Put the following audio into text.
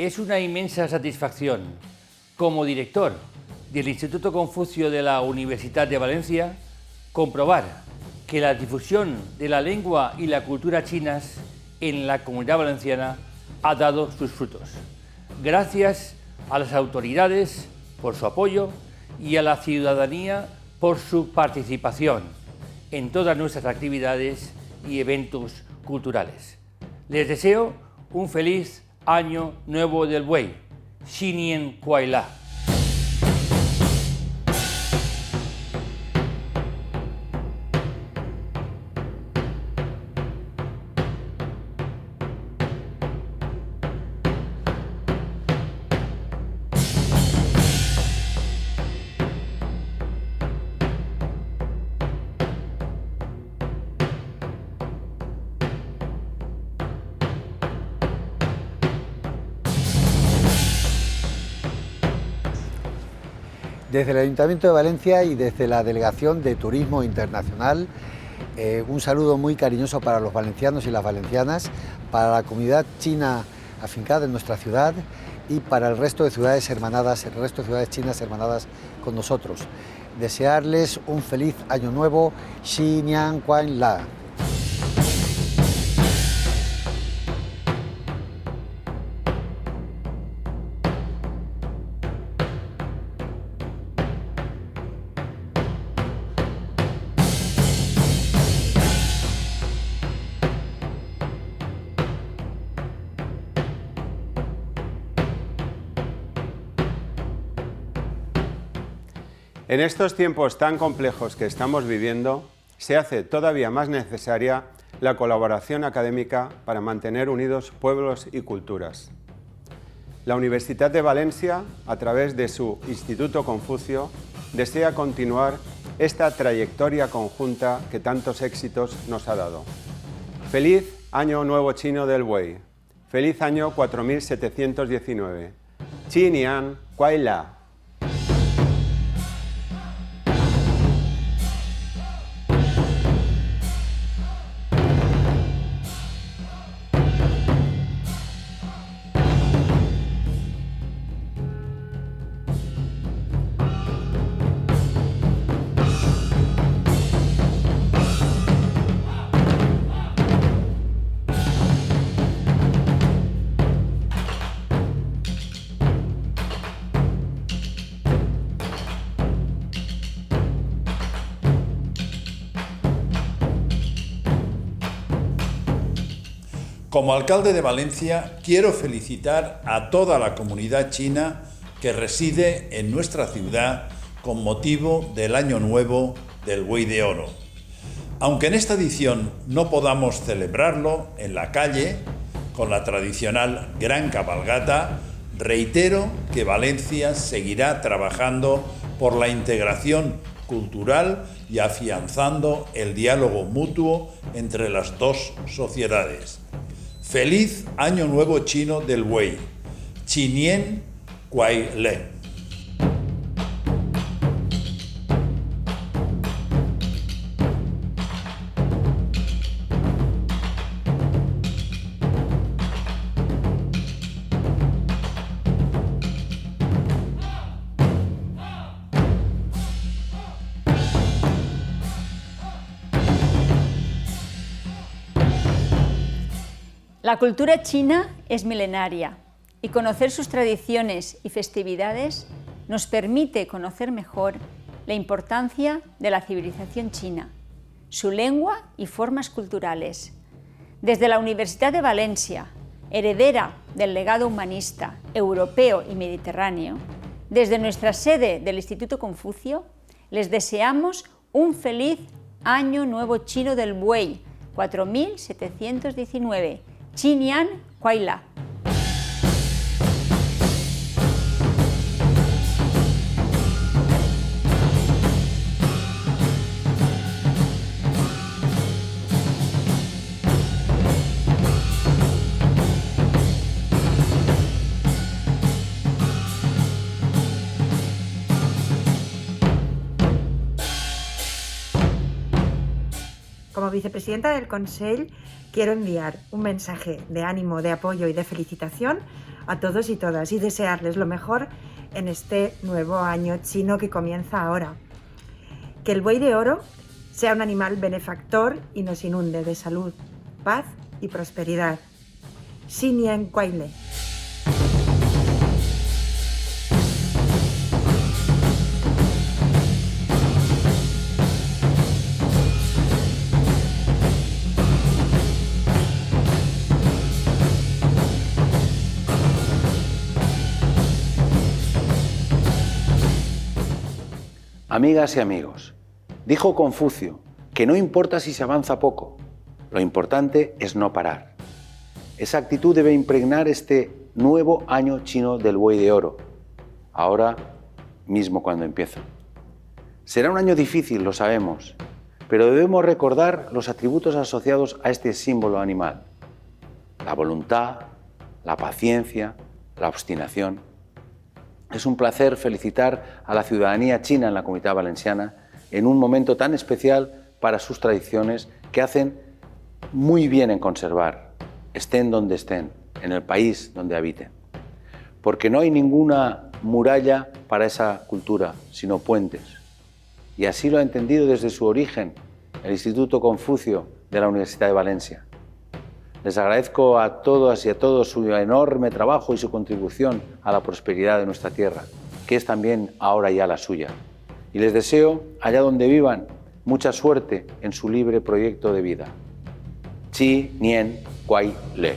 Es una inmensa satisfacción, como director del Instituto Confucio de la Universidad de Valencia, comprobar que la difusión de la lengua y la cultura chinas en la Comunidad Valenciana ha dado sus frutos. Gracias a las autoridades por su apoyo y a la ciudadanía por su participación en todas nuestras actividades y eventos culturales. Les deseo un feliz Año Nuevo del Buey, Xi Nian Kuai La. Desde el Ayuntamiento de Valencia y desde la Delegación de Turismo Internacional, un saludo muy cariñoso para los valencianos y las valencianas, para la comunidad china afincada en nuestra ciudad y para el resto de ciudades hermanadas, el resto de ciudades chinas hermanadas con nosotros. Desearles un feliz año nuevo, Xi Nian Kuai La. En estos tiempos tan complejos que estamos viviendo, se hace todavía más necesaria la colaboración académica para mantener unidos pueblos y culturas. La Universidad de Valencia, a través de su Instituto Confucio, desea continuar esta trayectoria conjunta que tantos éxitos nos ha dado. Feliz Año Nuevo Chino del Buey. Feliz año 4719. Xi Nian Kuai La. Como alcalde de Valencia, quiero felicitar a toda la comunidad china que reside en nuestra ciudad con motivo del Año Nuevo del Buey de Oro. Aunque en esta edición no podamos celebrarlo en la calle, con la tradicional gran cabalgata, reitero que Valencia seguirá trabajando por la integración cultural y afianzando el diálogo mutuo entre las dos sociedades. Feliz Año Nuevo Chino del Buey, Xi Nian Kuai La. La cultura china es milenaria y conocer sus tradiciones y festividades nos permite conocer mejor la importancia de la civilización china, su lengua y formas culturales. Desde la Universidad de Valencia, heredera del legado humanista europeo y mediterráneo, desde nuestra sede del Instituto Confucio, les deseamos un feliz Año Nuevo Chino del Buey 4719. Xi Nian Kuai La. Como vicepresidenta del Consell, quiero enviar un mensaje de ánimo, de apoyo y de felicitación a todos y todas y desearles lo mejor en este nuevo año chino que comienza ahora. Que el buey de oro sea un animal benefactor y nos inunde de salud, paz y prosperidad. Xi Nian Kuai Le. Amigas y amigos, dijo Confucio que no importa si se avanza poco, lo importante es no parar. Esa actitud debe impregnar este nuevo año chino del buey de oro, ahora mismo cuando empieza. Será un año difícil, lo sabemos, pero debemos recordar los atributos asociados a este símbolo animal: la voluntad, la paciencia, la obstinación. Es un placer felicitar a la ciudadanía china en la Comunidad Valenciana en un momento tan especial para sus tradiciones que hacen muy bien en conservar, estén donde estén, en el país donde habiten. Porque no hay ninguna muralla para esa cultura, sino puentes. Y así lo ha entendido desde su origen el Instituto Confucio de la Universidad de Valencia. Les agradezco a todas y a todos su enorme trabajo y su contribución a la prosperidad de nuestra tierra, que es también ahora ya la suya. Y les deseo, allá donde vivan, mucha suerte en su libre proyecto de vida. Xi Nian Kuai Le.